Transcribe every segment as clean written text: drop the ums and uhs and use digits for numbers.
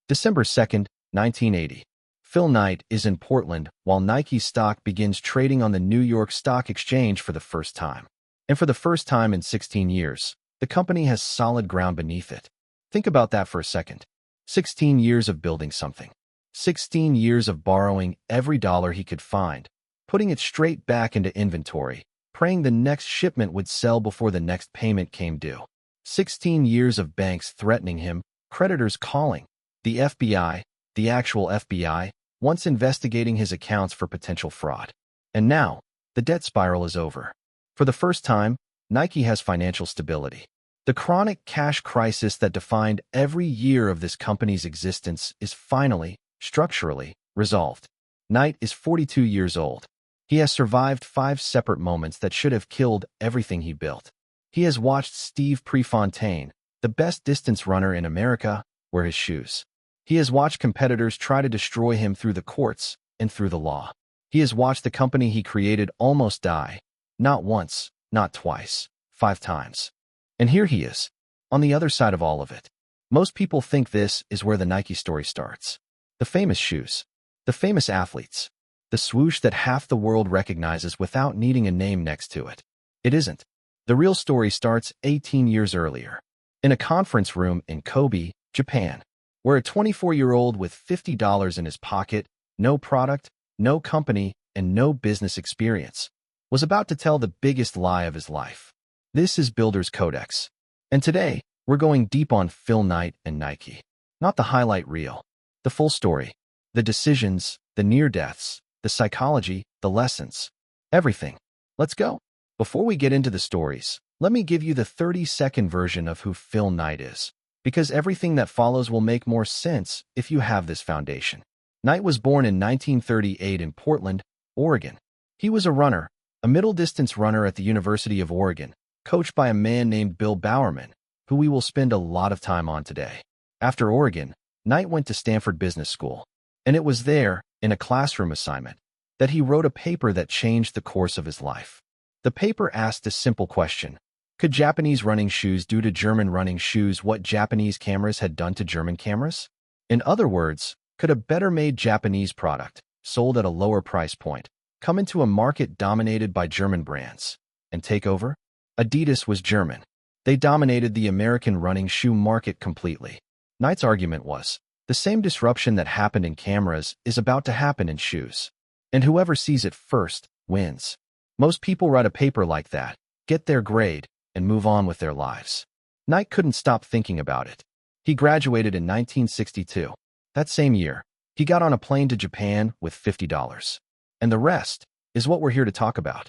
December 2nd, 1980. Phil Knight is in Portland while Nike stock begins trading on the New York Stock Exchange for the first time. And for the first time in 16 years, the company has solid ground beneath it. Think about that for a second. 16 years of building something. 16 years of borrowing every dollar he could find, putting it straight back into inventory, praying the next shipment would sell before the next payment came due. 16 years of banks threatening him, creditors calling, the FBI, the actual FBI, once investigating his accounts for potential fraud. And now, the debt spiral is over. For the first time, Nike has financial stability. The chronic cash crisis that defined every year of this company's existence is finally, structurally, resolved. Knight is 42 years old. He has survived 5 separate moments that should have killed everything he built. He has watched Steve Prefontaine, the best distance runner in America, wear his shoes. He has watched competitors try to destroy him through the courts and through the law. He has watched the company he created almost die, not once, not twice, 5 times. And here he is, on the other side of all of it. Most people think this is where the Nike story starts. The famous shoes, the famous athletes, the swoosh that half the world recognizes without needing a name next to it. It isn't. The real story starts 18 years earlier, in a conference room in Kobe, Japan, where a 24-year-old with $50 in his pocket, no product, no company, and no business experience, was about to tell the biggest lie of his life. This is Builder's Codex. And today, we're going deep on Phil Knight and Nike. Not the highlight reel, the full story, the decisions, the near-deaths, the psychology, the lessons, everything. Let's go. Before we get into the stories, let me give you the 30-second version of who Phil Knight is, because everything that follows will make more sense if you have this foundation. Knight was born in 1938 in Portland, Oregon. He was a runner, a middle-distance runner at the University of Oregon, coached by a man named Bill Bowerman, who we will spend a lot of time on today. After Oregon, Knight went to Stanford Business School, and it was there, in a classroom assignment, that he wrote a paper that changed the course of his life. The paper asked a simple question. Could Japanese running shoes do to German running shoes what Japanese cameras had done to German cameras? In other words, could a better-made Japanese product, sold at a lower price point, come into a market dominated by German brands and take over? Adidas was German. They dominated the American running shoe market completely. Knight's argument was, the same disruption that happened in cameras is about to happen in shoes. And whoever sees it first, wins. Most people write a paper like that, get their grade, and move on with their lives. Knight couldn't stop thinking about it. He graduated in 1962. That same year, he got on a plane to Japan with $50. And the rest is what we're here to talk about.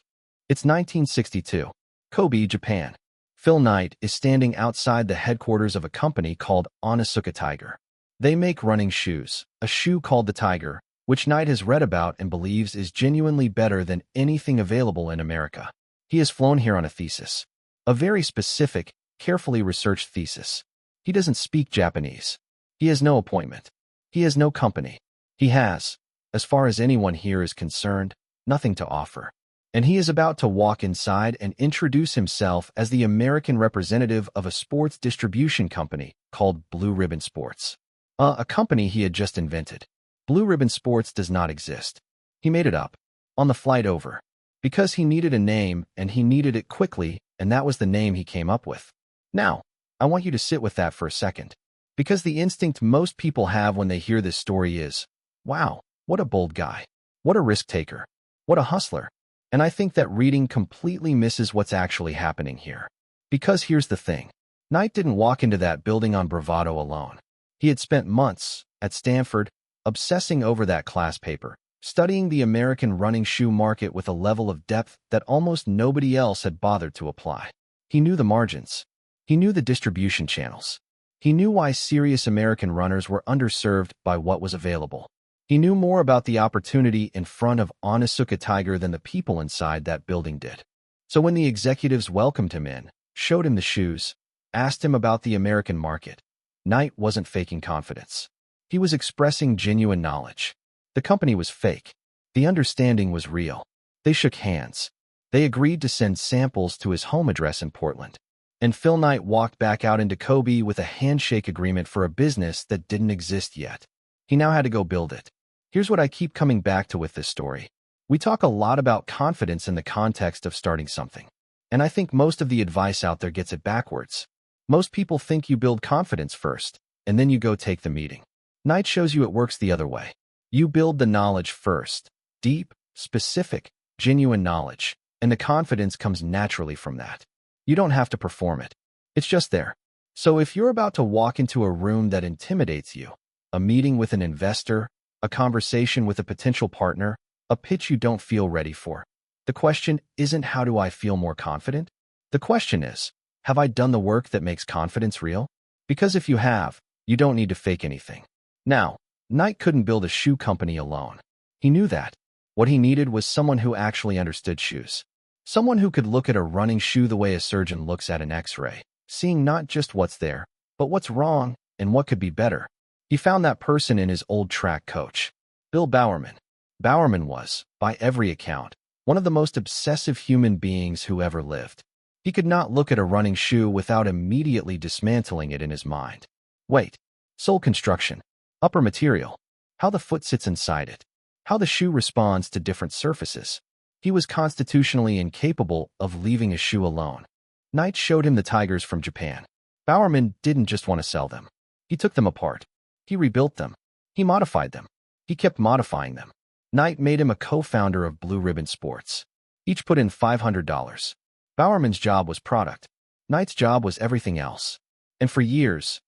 It's 1962, Kobe, Japan. Phil Knight is standing outside the headquarters of a company called Onitsuka Tiger. They make running shoes, a shoe called the Tiger, which Knight has read about and believes is genuinely better than anything available in America. He has flown here on a thesis. A very specific, carefully researched thesis. He doesn't speak Japanese. He has no appointment. He has no company. He has, as far as anyone here is concerned, nothing to offer. And he is about to walk inside and introduce himself as the American representative of a sports distribution company called Blue Ribbon Sports. A company he had just invented. Blue Ribbon Sports does not exist. He made it up, on the flight over, because he needed a name and he needed it quickly, and that was the name he came up with. Now, I want you to sit with that for a second, because the instinct most people have when they hear this story is, wow, what a bold guy. What a risk taker. What a hustler. And I think that reading completely misses what's actually happening here. Because here's the thing. Knight didn't walk into that building on bravado alone. He had spent months, at Stanford, obsessing over that class paper, studying the American running shoe market with a level of depth that almost nobody else had bothered to apply. He knew the margins. He knew the distribution channels. He knew why serious American runners were underserved by what was available. He knew more about the opportunity in front of Onitsuka Tiger than the people inside that building did. So when the executives welcomed him in, showed him the shoes, asked him about the American market, Knight wasn't faking confidence. He was expressing genuine knowledge. The company was fake. The understanding was real. They shook hands. They agreed to send samples to his home address in Portland. And Phil Knight walked back out into Kobe with a handshake agreement for a business that didn't exist yet. He now had to go build it. Here's what I keep coming back to with this story. We talk a lot about confidence in the context of starting something. And I think most of the advice out there gets it backwards. Most people think you build confidence first, and then you go take the meeting. Knight shows you it works the other way. You build the knowledge first. Deep, specific, genuine knowledge. And the confidence comes naturally from that. You don't have to perform it. It's just there. So if you're about to walk into a room that intimidates you, a meeting with an investor, a conversation with a potential partner, a pitch you don't feel ready for, the question isn't how do I feel more confident? The question is, have I done the work that makes confidence real? Because if you have, you don't need to fake anything. Now, Knight couldn't build a shoe company alone. He knew that. What he needed was someone who actually understood shoes. Someone who could look at a running shoe the way a surgeon looks at an X-ray, seeing not just what's there, but what's wrong and what could be better. He found that person in his old track coach, Bill Bowerman. Bowerman was, by every account, one of the most obsessive human beings who ever lived. He could not look at a running shoe without immediately dismantling it in his mind. Weight, sole construction, upper material, how the foot sits inside it, how the shoe responds to different surfaces. He was constitutionally incapable of leaving a shoe alone. Knight showed him the Tigers from Japan. Bowerman didn't just want to sell them. He took them apart. He rebuilt them. He modified them. He kept modifying them. Knight made him a co-founder of Blue Ribbon Sports. Each put in $500. Bowerman's job was product. Knight's job was everything else. And for years,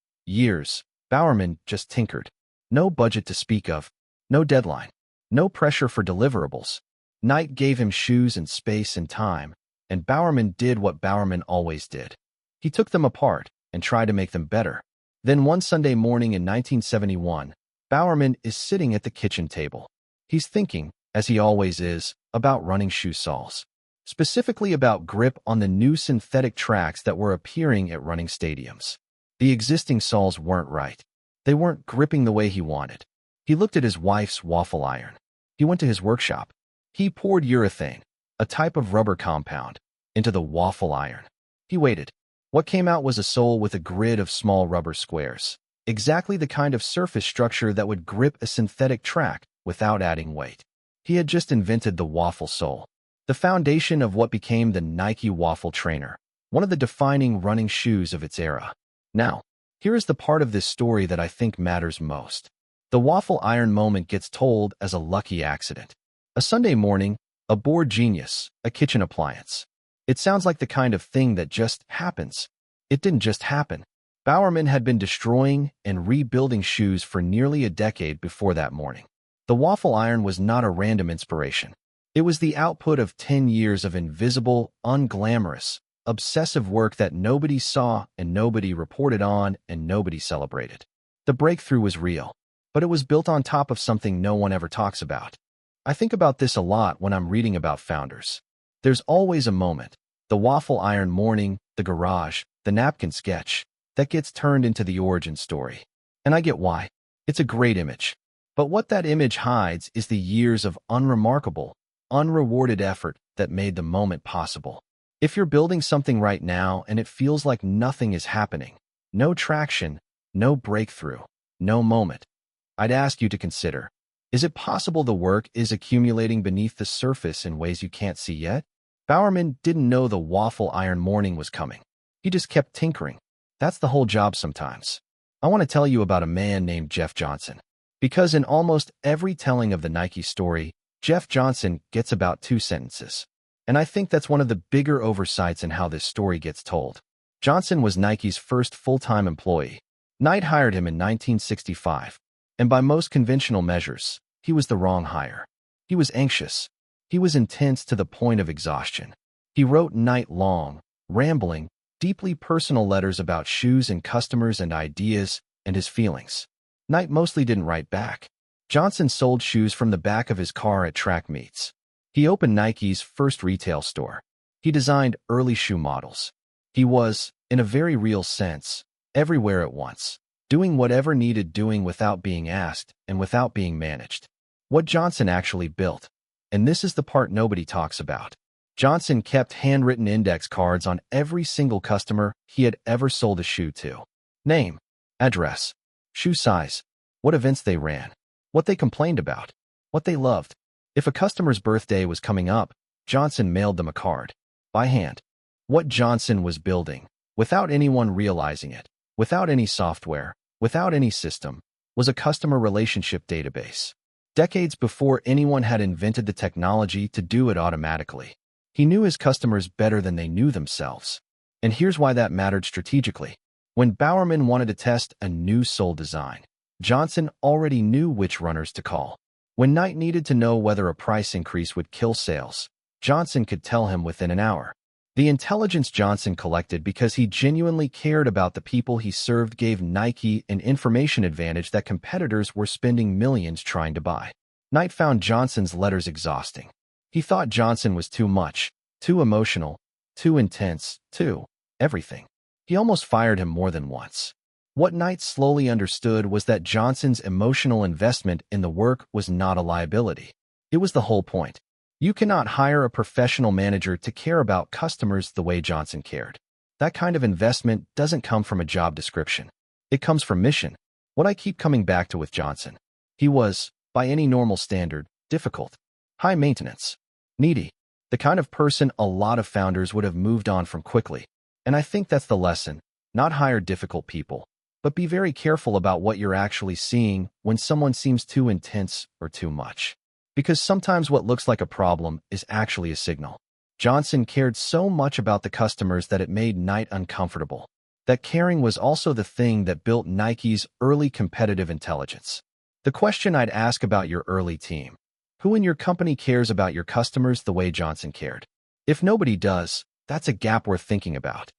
Bowerman just tinkered. No budget to speak of. No deadline. No pressure for deliverables. Knight gave him shoes and space and time, and Bowerman did what Bowerman always did. He took them apart and tried to make them better. Then one Sunday morning in 1971, Bowerman is sitting at the kitchen table. He's thinking, as he always is, about running shoe soles. Specifically about grip on the new synthetic tracks that were appearing at running stadiums. The existing soles weren't right. They weren't gripping the way he wanted. He looked at his wife's Waffle iron. He went to his workshop. He poured urethane, a type of rubber compound, into the Waffle iron. He waited. What came out was a sole with a grid of small rubber squares, exactly the kind of surface structure that would grip a synthetic track without adding weight. He had just invented the Waffle sole, the foundation of what became the Nike Waffle Trainer, one of the defining running shoes of its era. Now, here is the part of this story that I think matters most. The Waffle iron moment gets told as a lucky accident. A Sunday morning, a bored genius, a kitchen appliance. It sounds like the kind of thing that just happens. It didn't just happen. Bowerman had been destroying and rebuilding shoes for nearly a decade before that morning. The Waffle iron was not a random inspiration. It was the output of 10 years of invisible, unglamorous, obsessive work that nobody saw and nobody reported on and nobody celebrated. The breakthrough was real, but it was built on top of something no one ever talks about. I think about this a lot when I'm reading about founders. There's always a moment, the Waffle iron morning, the garage, the napkin sketch, that gets turned into the origin story. And I get why. It's a great image. But what that image hides is the years of unremarkable, unrewarded effort that made the moment possible. If you're building something right now and it feels like nothing is happening, no traction, no breakthrough, no moment, I'd ask you to consider, is it possible the work is accumulating beneath the surface in ways you can't see yet? Bowerman didn't know the Waffle iron morning was coming. He just kept tinkering. That's the whole job sometimes. I want to tell you about a man named Jeff Johnson. Because in almost every telling of the Nike story, Jeff Johnson gets about 2 sentences. And I think that's one of the bigger oversights in how this story gets told. Johnson was Nike's first full-time employee. Knight hired him in 1965. And by most conventional measures, he was the wrong hire. He was anxious. He was intense to the point of exhaustion. He wrote Knight long, rambling, deeply personal letters about shoes and customers and ideas and his feelings. Knight mostly didn't write back. Johnson sold shoes from the back of his car at track meets. He opened Nike's first retail store. He designed early shoe models. He was, in a very real sense, everywhere at once, doing whatever needed doing without being asked and without being managed. What Johnson actually built, and this is the part nobody talks about. Johnson kept handwritten index cards on every single customer he had ever sold a shoe to. Name, address, shoe size, what events they ran, what they complained about, what they loved. If a customer's birthday was coming up, Johnson mailed them a card. By hand. What Johnson was building, without anyone realizing it, without any software, without any system, was a customer relationship database. Decades before anyone had invented the technology to do it automatically. He knew his customers better than they knew themselves. And here's why that mattered strategically. When Bowerman wanted to test a new sole design, Johnson already knew which runners to call. When Knight needed to know whether a price increase would kill sales, Johnson could tell him within an hour. The intelligence Johnson collected because he genuinely cared about the people he served gave Nike an information advantage that competitors were spending millions trying to buy. Knight found Johnson's letters exhausting. He thought Johnson was too much, too emotional, too intense, too everything. He almost fired him more than once. What Knight slowly understood was that Johnson's emotional investment in the work was not a liability. It was the whole point. You cannot hire a professional manager to care about customers the way Johnson cared. That kind of investment doesn't come from a job description. It comes from mission. What I keep coming back to with Johnson. He was, by any normal standard, difficult, high maintenance, needy, the kind of person a lot of founders would have moved on from quickly. And I think that's the lesson. Not hire difficult people, but be very careful about what you're actually seeing when someone seems too intense or too much. Because sometimes what looks like a problem is actually a signal. Johnson cared so much about the customers that it made Knight uncomfortable. That caring was also the thing that built Nike's early competitive intelligence. The question I'd ask about your early team: who in your company cares about your customers the way Johnson cared? If nobody does, that's a gap worth thinking about.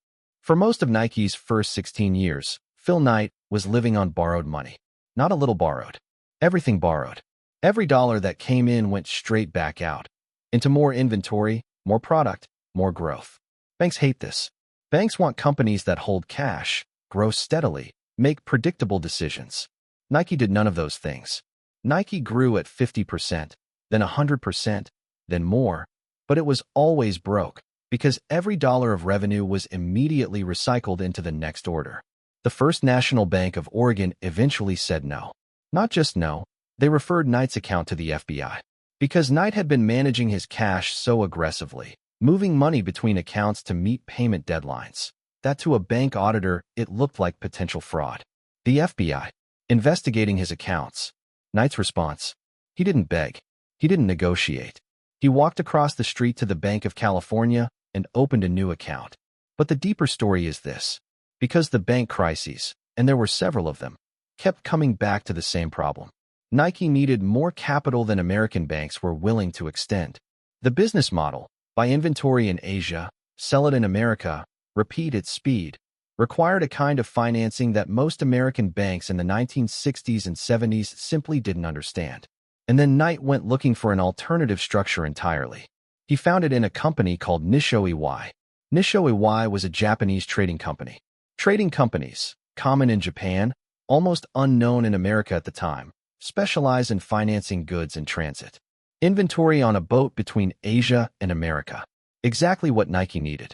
For most of Nike's first 16 years, Phil Knight was living on borrowed money. Not a little borrowed. Everything borrowed. Every dollar that came in went straight back out. Into more inventory, more product, more growth. Banks hate this. Banks want companies that hold cash, grow steadily, make predictable decisions. Nike did none of those things. Nike grew at 50%, then 100%, then more, but it was always broke because every dollar of revenue was immediately recycled into the next order. The First National Bank of Oregon eventually said no. Not just no, they referred Knight's account to the FBI. Because Knight had been managing his cash so aggressively, moving money between accounts to meet payment deadlines, that to a bank auditor it looked like potential fraud. The FBI, investigating his accounts. Knight's response: he didn't beg. He didn't negotiate. He walked across the street to the Bank of California and opened a new account. But the deeper story is this. Because the bank crises, and there were several of them, kept coming back to the same problem. Nike needed more capital than American banks were willing to extend. The business model, buy inventory in Asia, sell it in America, repeat at speed, required a kind of financing that most American banks in the 1960s and 70s simply didn't understand. And then Knight went looking for an alternative structure entirely. He found it in a company called Nissho Iwai. Nissho Iwai was a Japanese trading company. Trading companies, common in Japan, almost unknown in America at the time, specialize in financing goods in transit. Inventory on a boat between Asia and America. Exactly what Nike needed.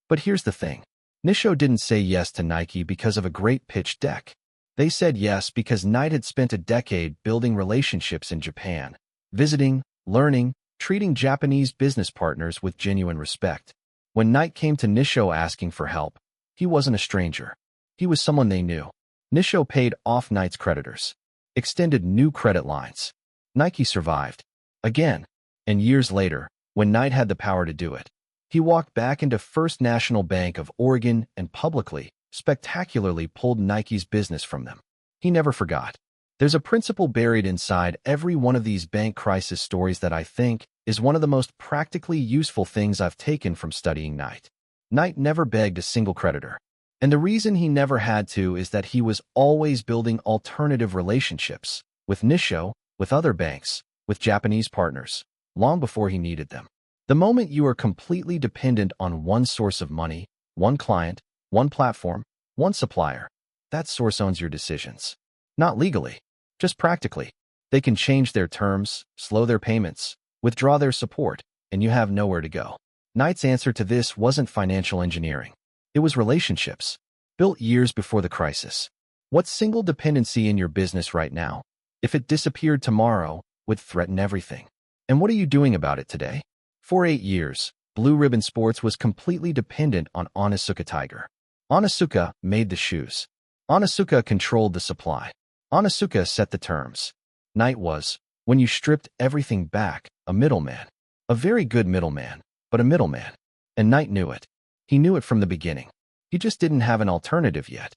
But here's the thing. Nissho didn't say yes to Nike because of a great pitch deck. They said yes because Knight had spent a decade building relationships in Japan, visiting, learning, treating Japanese business partners with genuine respect. When Knight came to Nissho asking for help, he wasn't a stranger. He was someone they knew. Nissho paid off Knight's creditors, extended new credit lines. Nike survived. Again. And years later, when Knight had the power to do it, he walked back into First National Bank of Oregon and publicly, spectacularly pulled Nike's business from them. He never forgot. There's a principle buried inside every one of these bank crisis stories that I think is one of the most practically useful things I've taken from studying Knight. Knight never begged a single creditor. And the reason he never had to is that he was always building alternative relationships with Nissho, with other banks, with Japanese partners, long before he needed them. The moment you are completely dependent on one source of money, one client, one platform, one supplier, that source owns your decisions. Not legally, just practically. They can change their terms, slow their payments, withdraw their support, and you have nowhere to go. Knight's answer to this wasn't financial engineering. It was relationships, built years before the crisis. What single dependency in your business right now, if it disappeared tomorrow, would threaten everything? And what are you doing about it today? For 8 years, Blue Ribbon Sports was completely dependent on Onitsuka Tiger. Onitsuka made the shoes. Onitsuka controlled the supply. Onitsuka set the terms. Knight was, when you stripped everything back, a middleman. A very good middleman, but a middleman. And Knight knew it. He knew it from the beginning. He just didn't have an alternative yet.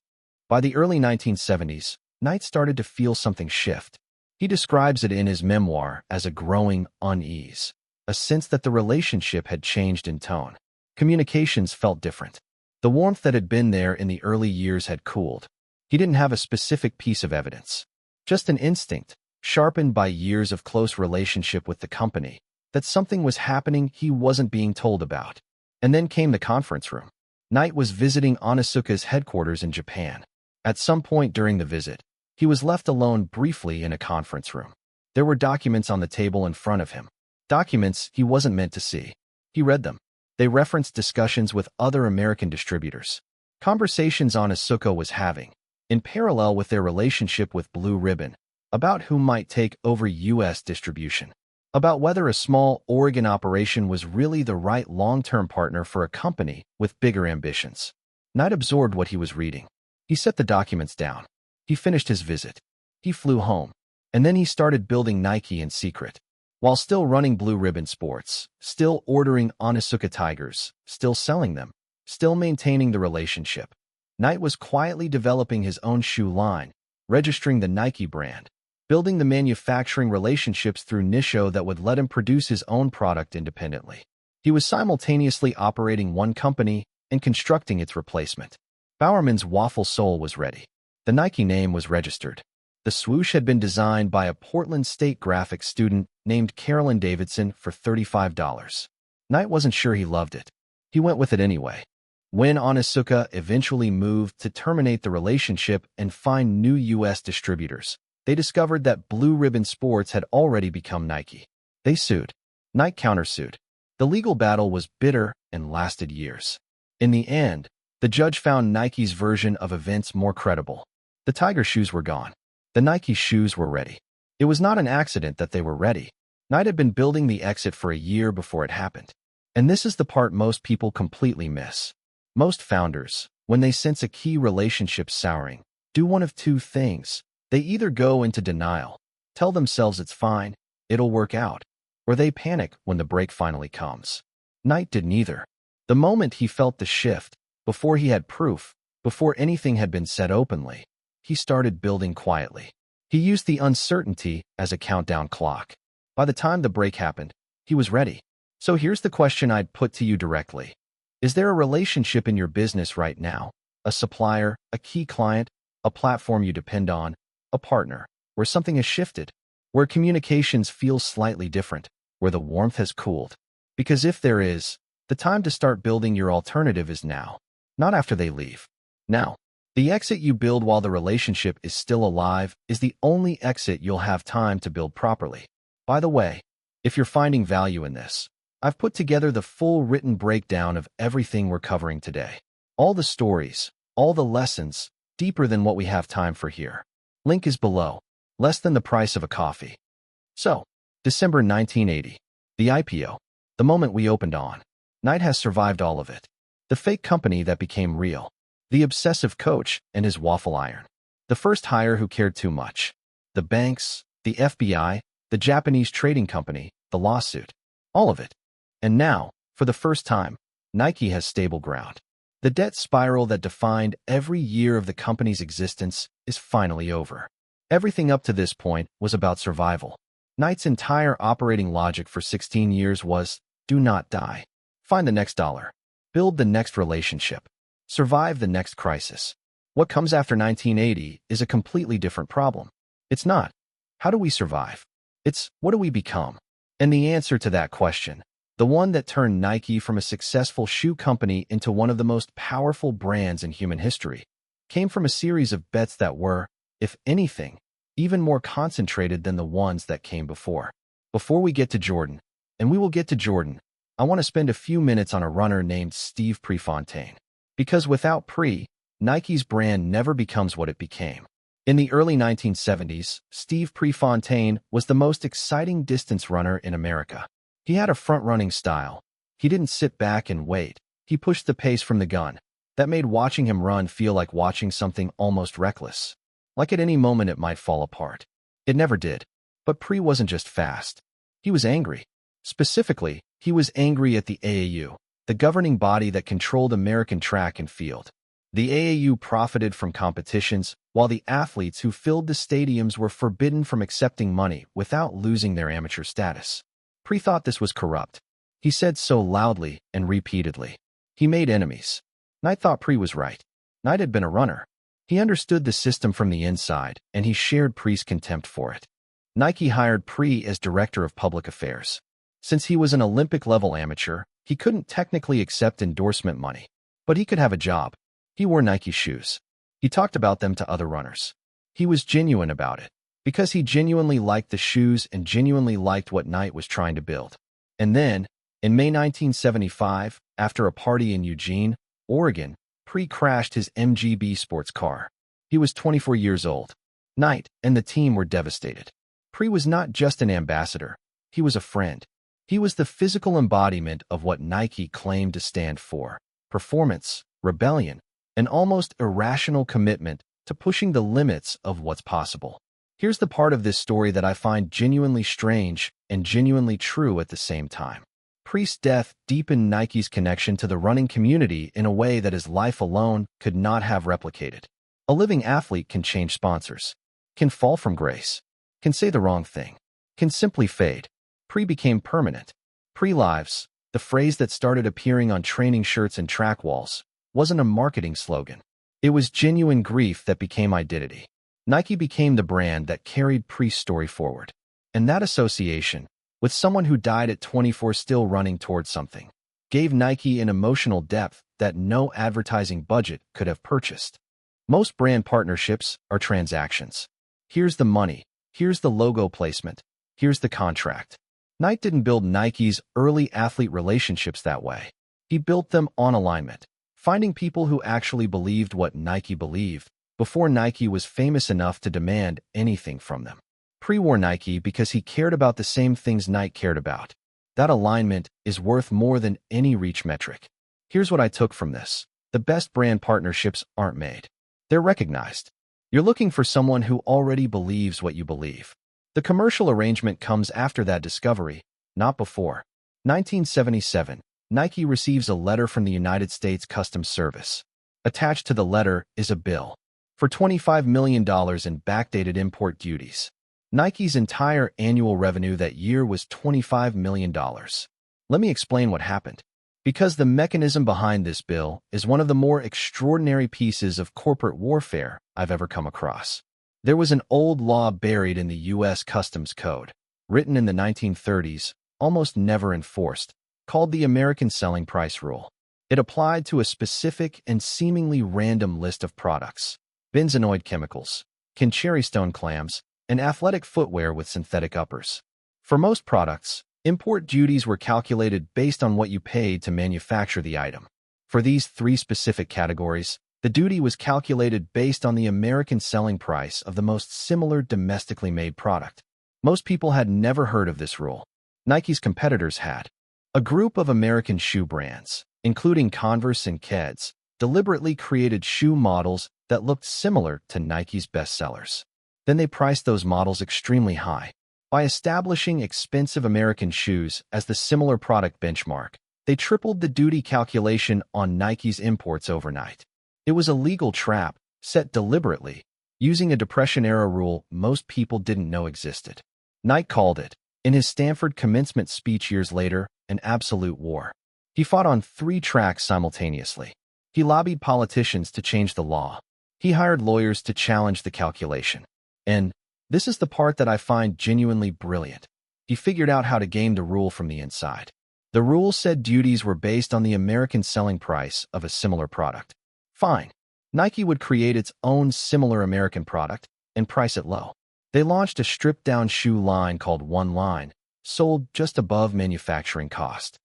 By the early 1970s, Knight started to feel something shift. He describes it in his memoir as a growing unease, a sense that the relationship had changed in tone. Communications felt different. The warmth that had been there in the early years had cooled. He didn't have a specific piece of evidence, just an instinct, sharpened by years of close relationship with the company, that something was happening he wasn't being told about. And then came the conference room. Knight was visiting Onitsuka's headquarters in Japan. At some point during the visit, he was left alone briefly in a conference room. There were documents on the table in front of him. Documents he wasn't meant to see. He read them. They referenced discussions with other American distributors. Conversations Onitsuka was having, in parallel with their relationship with Blue Ribbon, about who might take over U.S. distribution. About whether a small Oregon operation was really the right long-term partner for a company with bigger ambitions. Knight absorbed what he was reading. He set the documents down. He finished his visit. He flew home. And then he started building Nike in secret. While still running Blue Ribbon Sports, still ordering Onitsuka Tigers, still selling them, still maintaining the relationship. Knight was quietly developing his own shoe line, registering the Nike brand, building the manufacturing relationships through Nissho that would let him produce his own product independently. He was simultaneously operating one company and constructing its replacement. Bowerman's Waffle sole was ready. The Nike name was registered. The swoosh had been designed by a Portland State graphics student named Carolyn Davidson for $35. Knight wasn't sure he loved it. He went with it anyway. When Onitsuka eventually moved to terminate the relationship and find new U.S. distributors, they discovered that Blue Ribbon Sports had already become Nike. They sued. Knight countersued. The legal battle was bitter and lasted years. In the end, the judge found Nike's version of events more credible. The Tiger shoes were gone. The Nike shoes were ready. It was not an accident that they were ready. Knight had been building the exit for a year before it happened. And this is the part most people completely miss. Most founders, when they sense a key relationship souring, do one of two things. They either go into denial, tell themselves it's fine, it'll work out, or they panic when the break finally comes. Knight did neither. The moment he felt the shift, before he had proof, before anything had been said openly, he started building quietly. He used the uncertainty as a countdown clock. By the time the break happened, he was ready. So here's the question I'd put to you directly. Is there a relationship in your business right now? A supplier, a key client, a platform you depend on, a partner, where something has shifted, where communications feel slightly different, where the warmth has cooled? Because if there is, the time to start building your alternative is now, not after they leave. Now, the exit you build while the relationship is still alive is the only exit you'll have time to build properly. By the way, if you're finding value in this, I've put together the full written breakdown of everything we're covering today. All the stories, all the lessons, deeper than what we have time for here. Link is below, less than the price of a coffee. So, December 1980, the IPO, the moment we opened on. Knight has survived all of it. The fake company that became real. The obsessive coach and his waffle iron. The first hire who cared too much. The banks, the FBI, the Japanese trading company, the lawsuit. All of it. And now, for the first time, Nike has stable ground. The debt spiral that defined every year of the company's existence is finally over. Everything up to this point was about survival. Knight's entire operating logic for 16 years was, do not die. Find the next dollar. Build the next relationship. Survive the next crisis. What comes after 1980 is a completely different problem. It's not, how do we survive? It's, what do we become? And the answer to that question, the one that turned Nike from a successful shoe company into one of the most powerful brands in human history, came from a series of bets that were, if anything, even more concentrated than the ones that came before. Before we get to Jordan, and we will get to Jordan, I want to spend a few minutes on a runner named Steve Prefontaine. Because without Pre, Nike's brand never becomes what it became. In the early 1970s, Steve Prefontaine was the most exciting distance runner in America. He had a front-running style. He didn't sit back and wait. He pushed the pace from the gun. That made watching him run feel like watching something almost reckless. Like at any moment it might fall apart. It never did. But Pre wasn't just fast. He was angry. Specifically, he was angry at the AAU, the governing body that controlled American track and field. The AAU profited from competitions, while the athletes who filled the stadiums were forbidden from accepting money without losing their amateur status. Pre thought this was corrupt. He said so loudly and repeatedly. He made enemies. Knight thought Pre was right. Knight had been a runner. He understood the system from the inside, and he shared Pre's contempt for it. Nike hired Pre as director of public affairs. Since he was an Olympic-level amateur, he couldn't technically accept endorsement money. But he could have a job. He wore Nike shoes. He talked about them to other runners. He was genuine about it, because he genuinely liked the shoes and genuinely liked what Knight was trying to build. And then, in May 1975, after a party in Eugene, Oregon, Pre crashed his MGB sports car. He was 24 years old. Knight and the team were devastated. Pre was not just an ambassador. He was a friend. He was the physical embodiment of what Nike claimed to stand for: performance, rebellion, an almost irrational commitment to pushing the limits of what's possible. Here's the part of this story that I find genuinely strange and genuinely true at the same time. Pre's death deepened Nike's connection to the running community in a way that his life alone could not have replicated. A living athlete can change sponsors, can fall from grace, can say the wrong thing, can simply fade. Pre became permanent. Pre-lives, the phrase that started appearing on training shirts and track walls, wasn't a marketing slogan. It was genuine grief that became identity. Nike became the brand that carried Pre's story forward. And that association, with someone who died at 24 still running towards something, gave Nike an emotional depth that no advertising budget could have purchased. Most brand partnerships are transactions. Here's the money, here's the logo placement, here's the contract. Knight didn't build Nike's early athlete relationships that way. He built them on alignment, finding people who actually believed what Nike believed before Nike was famous enough to demand anything from them. Pre wore Nike because he cared about the same things Nike cared about. That alignment is worth more than any reach metric. Here's what I took from this. The best brand partnerships aren't made. They're recognized. You're looking for someone who already believes what you believe. The commercial arrangement comes after that discovery, not before. 1977, Nike receives a letter from the United States Customs Service. Attached to the letter is a bill for $25 million in backdated import duties. Nike's entire annual revenue that year was $25 million. Let me explain what happened. Because the mechanism behind this bill is one of the more extraordinary pieces of corporate warfare I've ever come across. There was an old law buried in the U.S. Customs Code, written in the 1930s, almost never enforced, called the American Selling Price Rule. It applied to a specific and seemingly random list of products: benzenoid chemicals, cherrystone clams, and athletic footwear with synthetic uppers. For most products, import duties were calculated based on what you paid to manufacture the item. For these three specific categories, the duty was calculated based on the American selling price of the most similar domestically made product. Most people had never heard of this rule. Nike's competitors had. A group of American shoe brands, including Converse and Keds, deliberately created shoe models that looked similar to Nike's bestsellers. Then they priced those models extremely high. By establishing expensive American shoes as the similar product benchmark, they tripled the duty calculation on Nike's imports overnight. It was a legal trap, set deliberately, using a Depression-era rule most people didn't know existed. Nike called it, in his Stanford commencement speech years later, an absolute war. He fought on 3 tracks simultaneously. He lobbied politicians to change the law. He hired lawyers to challenge the calculation. And this is the part that I find genuinely brilliant. He figured out how to game the rule from the inside. The rule said duties were based on the American selling price of a similar product. Fine. Nike would create its own similar American product and price it low. They launched a stripped-down shoe line called One Line, sold just above manufacturing cost.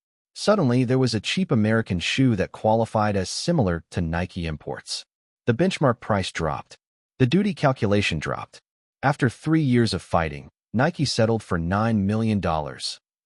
Suddenly, there was a cheap American shoe that qualified as similar to Nike imports. The benchmark price dropped. The duty calculation dropped. After 3 years of fighting, Nike settled for $9 million,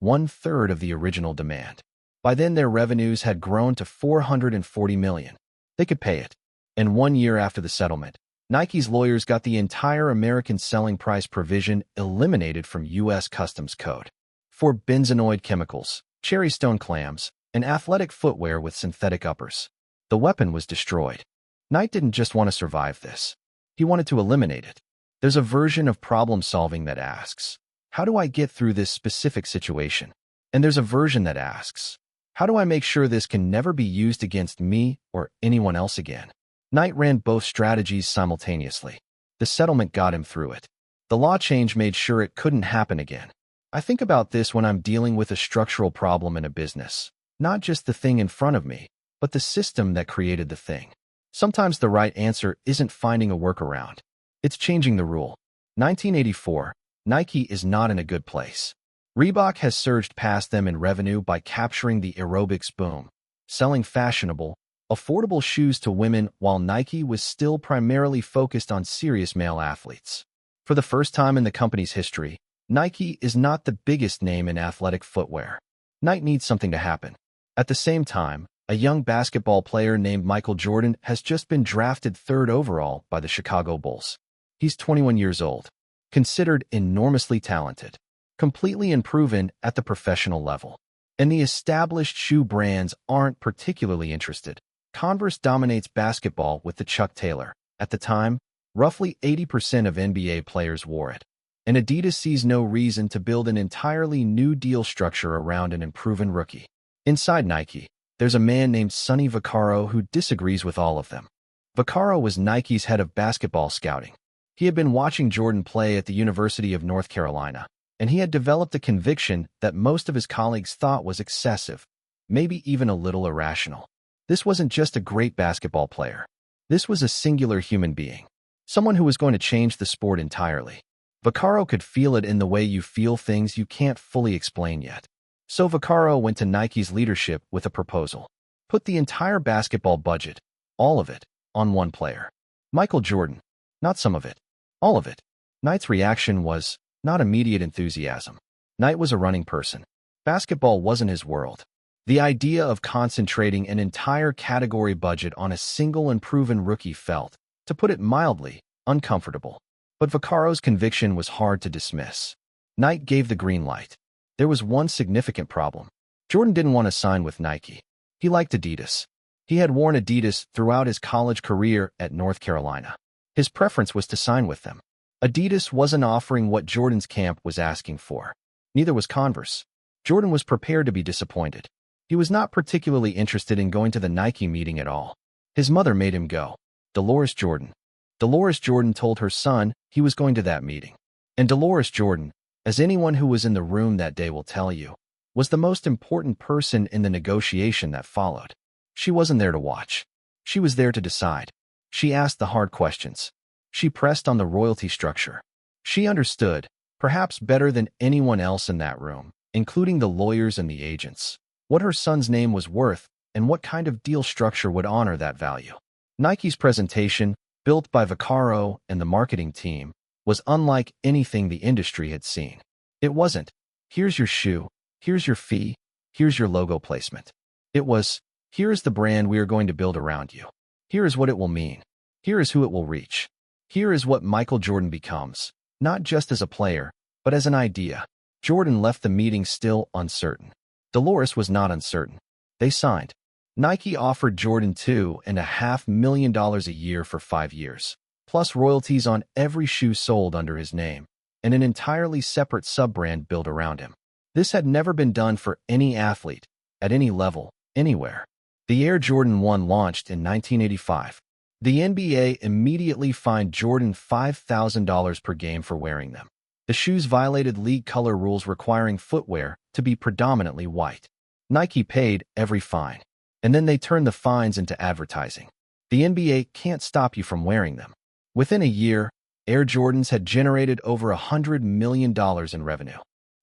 one-third of the original demand. By then, their revenues had grown to $440 million. They could pay it. And 1 year after the settlement, Nike's lawyers got the entire American selling price provision eliminated from U.S. Customs Code. For benzenoid chemicals, cherry stone clams, and athletic footwear with synthetic uppers. The weapon was destroyed. Knight didn't just want to survive this. He wanted to eliminate it. There's a version of problem-solving that asks, how do I get through this specific situation? And there's a version that asks, how do I make sure this can never be used against me or anyone else again? Knight ran both strategies simultaneously. The settlement got him through it. The law change made sure it couldn't happen again. I think about this when I'm dealing with a structural problem in a business. Not just the thing in front of me, but the system that created the thing. Sometimes the right answer isn't finding a workaround. It's changing the rule. 1984, Nike is not in a good place. Reebok has surged past them in revenue by capturing the aerobics boom, selling fashionable, affordable shoes to women while Nike was still primarily focused on serious male athletes. For the first time in the company's history, Nike is not the biggest name in athletic footwear. Nike needs something to happen. At the same time, a young basketball player named Michael Jordan has just been drafted 3rd overall by the Chicago Bulls. He's 21 years old, considered enormously talented, completely unproven at the professional level. And the established shoe brands aren't particularly interested. Converse dominates basketball with the Chuck Taylor. At the time, roughly 80% of NBA players wore it. And Adidas sees no reason to build an entirely new deal structure around an unproven rookie. Inside Nike, there's a man named Sonny Vaccaro who disagrees with all of them. Vaccaro was Nike's head of basketball scouting. He had been watching Jordan play at the University of North Carolina, and he had developed a conviction that most of his colleagues thought was excessive, maybe even a little irrational. This wasn't just a great basketball player. This was a singular human being, someone who was going to change the sport entirely. Vaccaro could feel it in the way you feel things you can't fully explain yet. So Vaccaro went to Nike's leadership with a proposal. Put the entire basketball budget, all of it, on one player. Michael Jordan. Not some of it. All of it. Knight's reaction was not immediate enthusiasm. Knight was a running person. Basketball wasn't his world. The idea of concentrating an entire category budget on a single unproven rookie felt, to put it mildly, uncomfortable. But Vaccaro's conviction was hard to dismiss. Knight gave the green light. There was one significant problem. Jordan didn't want to sign with Nike. He liked Adidas. He had worn Adidas throughout his college career at North Carolina. His preference was to sign with them. Adidas wasn't offering what Jordan's camp was asking for. Neither was Converse. Jordan was prepared to be disappointed. He was not particularly interested in going to the Nike meeting at all. His mother made him go. Dolores Jordan. Dolores Jordan told her son he was going to that meeting. And Dolores Jordan, as anyone who was in the room that day will tell you, was the most important person in the negotiation that followed. She wasn't there to watch. She was there to decide. She asked the hard questions. She pressed on the royalty structure. She understood, perhaps better than anyone else in that room, including the lawyers and the agents, what her son's name was worth and what kind of deal structure would honor that value. Nike's presentation, built by Vaccaro and the marketing team, was unlike anything the industry had seen. It wasn't, here's your shoe, here's your fee, here's your logo placement. It was, here is the brand we are going to build around you. Here is what it will mean. Here is who it will reach. Here is what Michael Jordan becomes, not just as a player, but as an idea. Jordan left the meeting still uncertain. Dolores was not uncertain. They signed. Nike offered Jordan $2.5 million a year for 5 years, plus royalties on every shoe sold under his name, and an entirely separate sub-brand built around him. This had never been done for any athlete, at any level, anywhere. The Air Jordan 1 launched in 1985. The NBA immediately fined Jordan $5,000 per game for wearing them. The shoes violated league color rules requiring footwear to be predominantly white. Nike paid every fine. And then they turned the fines into advertising. The NBA can't stop you from wearing them. Within a year, Air Jordans had generated over $100 million in revenue.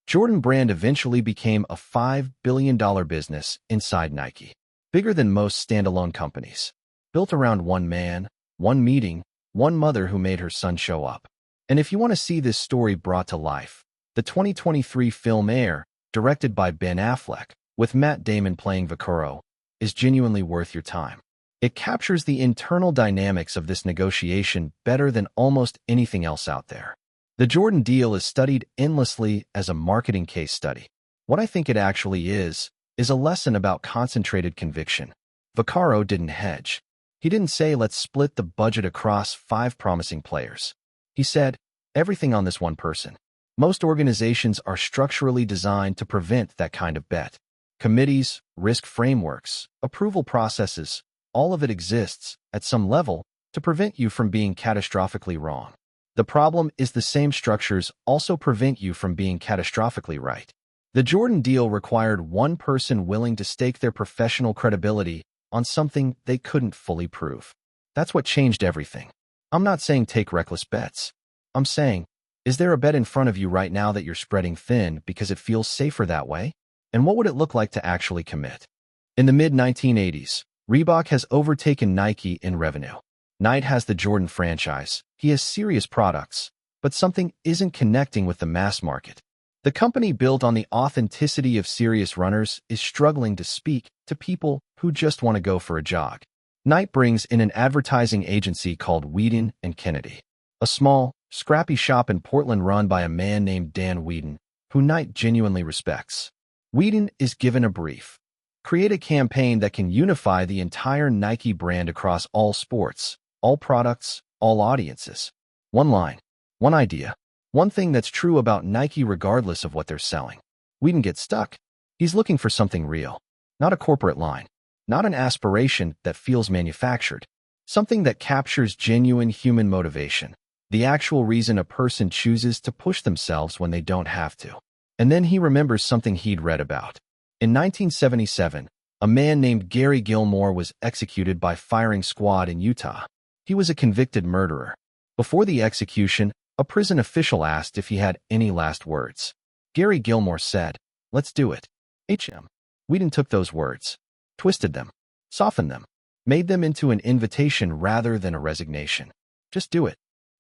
Jordan Brand eventually became a $5 billion business inside Nike, bigger than most standalone companies, built around one man, one meeting, one mother who made her son show up. And if you want to see this story brought to life, the 2023 film Air, directed by Ben Affleck, with Matt Damon playing Vaccaro, is genuinely worth your time. It captures the internal dynamics of this negotiation better than almost anything else out there. The Jordan deal is studied endlessly as a marketing case study. What I think it actually is a lesson about concentrated conviction. Vaccaro didn't hedge. He didn't say, let's split the budget across 5 promising players. He said, everything on this one person. Most organizations are structurally designed to prevent that kind of bet. Committees, risk frameworks, approval processes, all of it exists, at some level, to prevent you from being catastrophically wrong. The problem is the same structures also prevent you from being catastrophically right. The Jordan deal required one person willing to stake their professional credibility on something they couldn't fully prove. That's what changed everything. I'm not saying take reckless bets. I'm saying, is there a bet in front of you right now that you're spreading thin because it feels safer that way? And what would it look like to actually commit? In the mid-1980s, Reebok has overtaken Nike in revenue. Nike has the Jordan franchise. He has serious products, but something isn't connecting with the mass market. The company built on the authenticity of serious runners is struggling to speak to people who just want to go for a jog. Nike brings in an advertising agency called Weeden and Kennedy, a small, scrappy shop in Portland run by a man named Dan Weeden, who Nike genuinely respects. Weeden is given a brief. Create a campaign that can unify the entire Nike brand across all sports, all products, all audiences. One line, one idea, one thing that's true about Nike regardless of what they're selling. Weeden gets stuck. He's looking for something real, not a corporate line, not an aspiration that feels manufactured, something that captures genuine human motivation, the actual reason a person chooses to push themselves when they don't have to. And then he remembers something he'd read about. In 1977, a man named Gary Gilmore was executed by firing squad in Utah. He was a convicted murderer. Before the execution, a prison official asked if he had any last words. Gary Gilmore said, "Let's do it." HM. Weeden took those words, twisted them, softened them, made them into an invitation rather than a resignation. Just do it.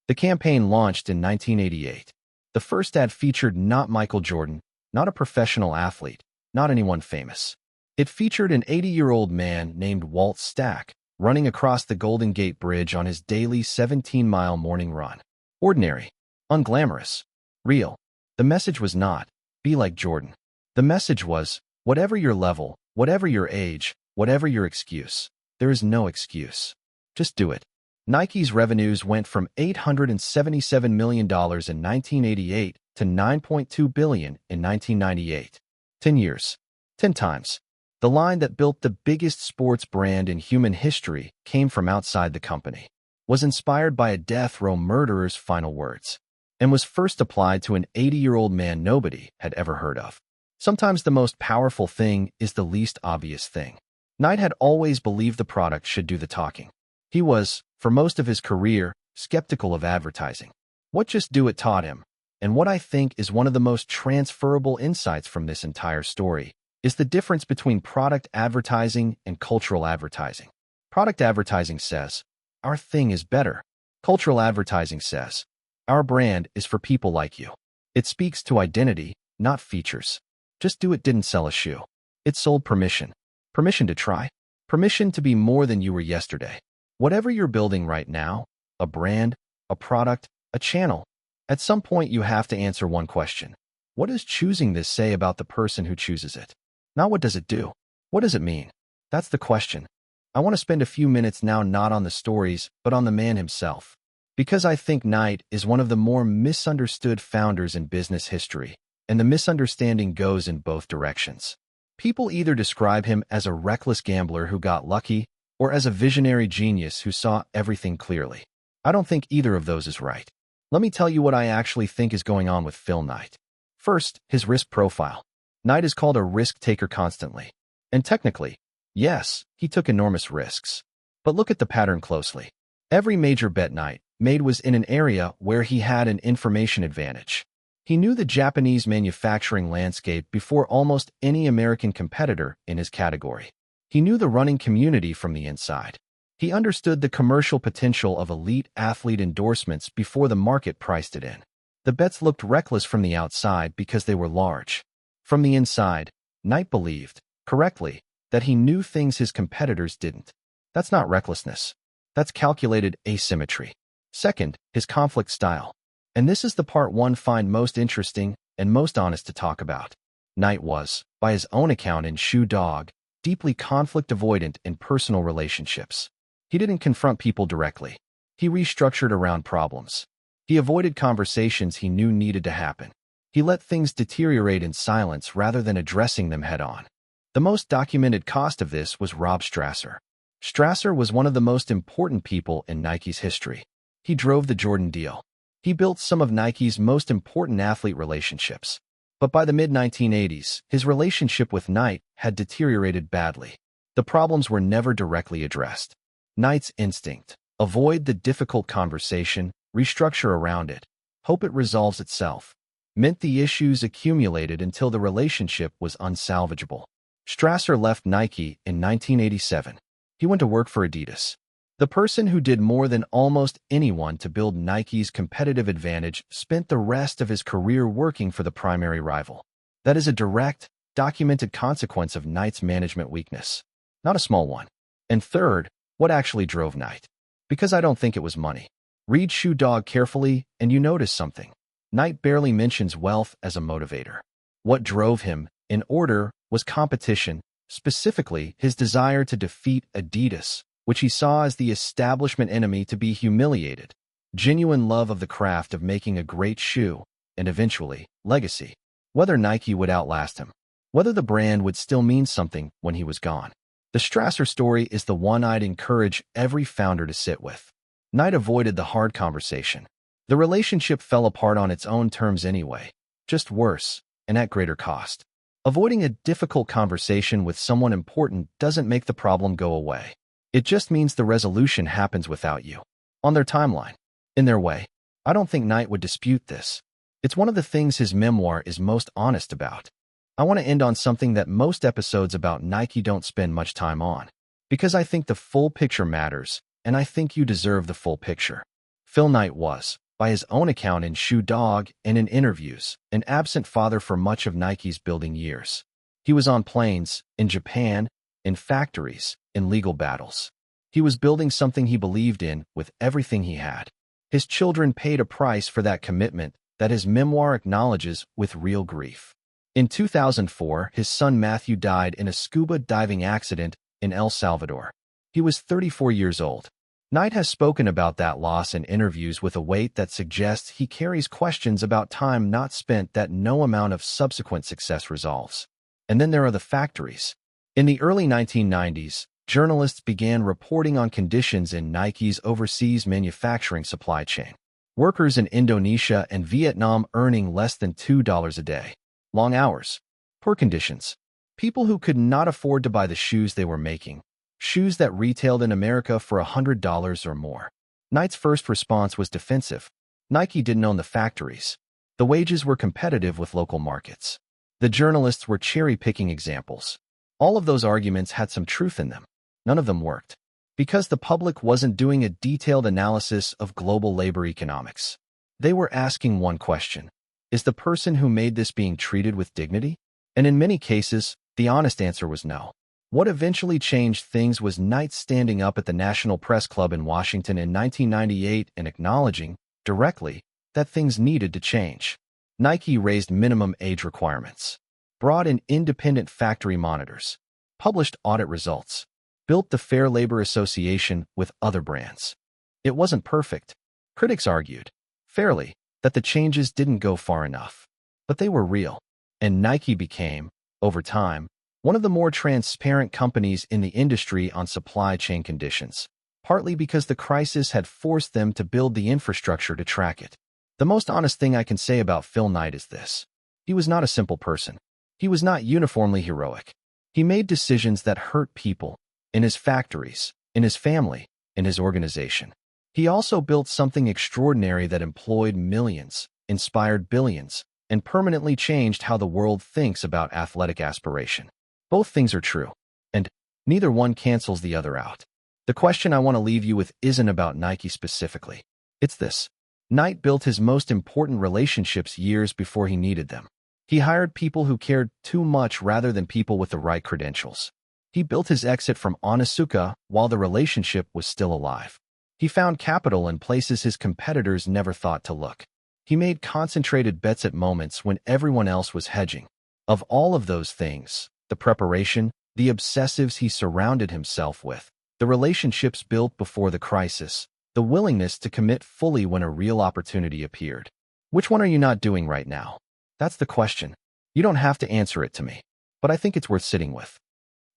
The campaign launched in 1988. The first ad featured not Michael Jordan, not a professional athlete, not anyone famous. It featured an 80-year-old man named Walt Stack running across the Golden Gate Bridge on his daily 17-mile morning run. Ordinary, unglamorous, real. The message was not, be like Jordan. The message was, whatever your level, whatever your age, whatever your excuse, there is no excuse. Just do it. Nike's revenues went from $877 million in 1988 to $9.2 billion in 1998. 10 years. 10 times. The line that built the biggest sports brand in human history came from outside the company, was inspired by a death row murderer's final words, and was first applied to an 80-year-old man nobody had ever heard of. Sometimes the most powerful thing is the least obvious thing. Nike had always believed the product should do the talking. He was, for most of his career, skeptical of advertising. What Just Do It taught him, and what I think is one of the most transferable insights from this entire story, is the difference between product advertising and cultural advertising. Product advertising says, our thing is better. Cultural advertising says, our brand is for people like you. It speaks to identity, not features. Just Do It didn't sell a shoe. It sold permission. Permission to try. Permission to be more than you were yesterday. Whatever you're building right now, a brand, a product, a channel, at some point you have to answer one question. What does choosing this say about the person who chooses it? Not what does it do? What does it mean? That's the question. I want to spend a few minutes now not on the stories, but on the man himself. Because I think Knight is one of the more misunderstood founders in business history, and the misunderstanding goes in both directions. People either describe him as a reckless gambler who got lucky, or as a visionary genius who saw everything clearly. I don't think either of those is right. Let me tell you what I actually think is going on with Phil Knight. First, his risk profile. Knight is called a risk taker constantly. And technically, yes, he took enormous risks. But look at the pattern closely. Every major bet Knight made was in an area where he had an information advantage. He knew the Japanese manufacturing landscape before almost any American competitor in his category. He knew the running community from the inside. He understood the commercial potential of elite athlete endorsements before the market priced it in. The bets looked reckless from the outside because they were large. From the inside, Knight believed, correctly, that he knew things his competitors didn't. That's not recklessness. That's calculated asymmetry. Second, his conflict style. And this is the part one find most interesting and most honest to talk about. Knight was, by his own account in Shoe Dog, deeply conflict avoidant in personal relationships. He didn't confront people directly. He restructured around problems. He avoided conversations he knew needed to happen. He let things deteriorate in silence rather than addressing them head-on. The most documented cost of this was Rob Strasser. Strasser was one of the most important people in Nike's history. He drove the Jordan deal. He built some of Nike's most important athlete relationships. But by the mid-1980s, his relationship with Knight had deteriorated badly. The problems were never directly addressed. Knight's instinct: avoid the difficult conversation, restructure around it, hope it resolves itself, meant the issues accumulated until the relationship was unsalvageable. Strasser left Nike in 1987. He went to work for Adidas. The person who did more than almost anyone to build Nike's competitive advantage spent the rest of his career working for the primary rival. That is a direct, documented consequence of Knight's management weakness. Not a small one. And third, what actually drove Knight? Because I don't think it was money. Read Shoe Dog carefully and you notice something. Knight barely mentions wealth as a motivator. What drove him, in order, was competition, specifically his desire to defeat Adidas, which he saw as the establishment enemy to be humiliated, genuine love of the craft of making a great shoe, and eventually, legacy. Whether Nike would outlast him. Whether the brand would still mean something when he was gone. The Strasser story is the one I'd encourage every founder to sit with. Knight avoided the hard conversation. The relationship fell apart on its own terms anyway, just worse, and at greater cost. Avoiding a difficult conversation with someone important doesn't make the problem go away. It just means the resolution happens without you. On their timeline. In their way. I don't think Knight would dispute this. It's one of the things his memoir is most honest about. I want to end on something that most episodes about Nike don't spend much time on. Because I think the full picture matters, and I think you deserve the full picture. Phil Knight was, by his own account in Shoe Dog and in interviews, an absent father for much of Nike's building years. He was on planes, in Japan, in factories, in legal battles. He was building something he believed in with everything he had. His children paid a price for that commitment that his memoir acknowledges with real grief. In 2004, his son Matthew died in a scuba diving accident in El Salvador. He was 34 years old. Knight has spoken about that loss in interviews with a weight that suggests he carries questions about time not spent that no amount of subsequent success resolves. And then there are the factories. In the early 1990s, journalists began reporting on conditions in Nike's overseas manufacturing supply chain. Workers in Indonesia and Vietnam earning less than $2 a day. Long hours. Poor conditions. People who could not afford to buy the shoes they were making. Shoes that retailed in America for $100 or more. Knight's first response was defensive. Nike didn't own the factories. The wages were competitive with local markets. The journalists were cherry-picking examples. All of those arguments had some truth in them. None of them worked. Because the public wasn't doing a detailed analysis of global labor economics. They were asking one question. Is the person who made this being treated with dignity? And in many cases, the honest answer was no. What eventually changed things was Knight standing up at the National Press Club in Washington in 1998 and acknowledging, directly, that things needed to change. Nike raised minimum age requirements, brought in independent factory monitors, published audit results, built the Fair Labor Association with other brands. It wasn't perfect. Critics argued, fairly, that the changes didn't go far enough. But they were real. And Nike became, over time, one of the more transparent companies in the industry on supply chain conditions, partly because the crisis had forced them to build the infrastructure to track it. The most honest thing I can say about Phil Knight is this. He was not a simple person. He was not uniformly heroic. He made decisions that hurt people, in his factories, in his family, in his organization. He also built something extraordinary that employed millions, inspired billions, and permanently changed how the world thinks about athletic aspiration. Both things are true, and neither one cancels the other out. The question I want to leave you with isn't about Nike specifically. It's this. Knight built his most important relationships years before he needed them. He hired people who cared too much rather than people with the right credentials. He built his exit from Onitsuka while the relationship was still alive. He found capital in places his competitors never thought to look. He made concentrated bets at moments when everyone else was hedging. Of all of those things, the preparation, the obsessives he surrounded himself with, the relationships built before the crisis, the willingness to commit fully when a real opportunity appeared. Which one are you not doing right now? That's the question. You don't have to answer it to me, but I think it's worth sitting with.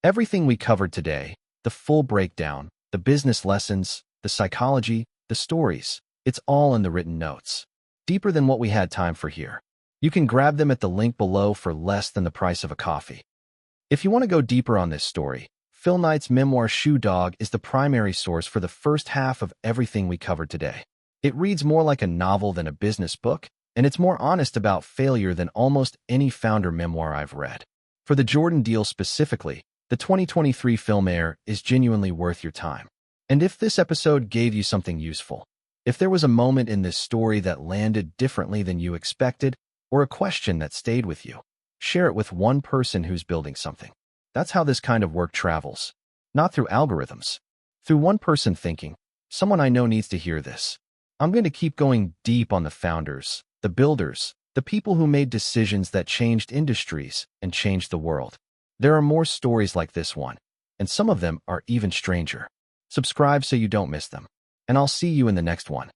Everything we covered today, the full breakdown, the business lessons, the psychology, the stories, it's all in the written notes. Deeper than what we had time for here. You can grab them at the link below for less than the price of a coffee. If you want to go deeper on this story, Phil Knight's memoir Shoe Dog is the primary source for the first half of everything we covered today. It reads more like a novel than a business book, and it's more honest about failure than almost any founder memoir I've read. For the Jordan deal specifically, the 2023 film air is genuinely worth your time. And if this episode gave you something useful, if there was a moment in this story that landed differently than you expected, or a question that stayed with you, share it with one person who's building something. That's how this kind of work travels. Not through algorithms. Through one person thinking, someone I know needs to hear this. I'm going to keep going deep on the founders, the builders, the people who made decisions that changed industries and changed the world. There are more stories like this one, and some of them are even stranger. Subscribe so you don't miss them. And I'll see you in the next one.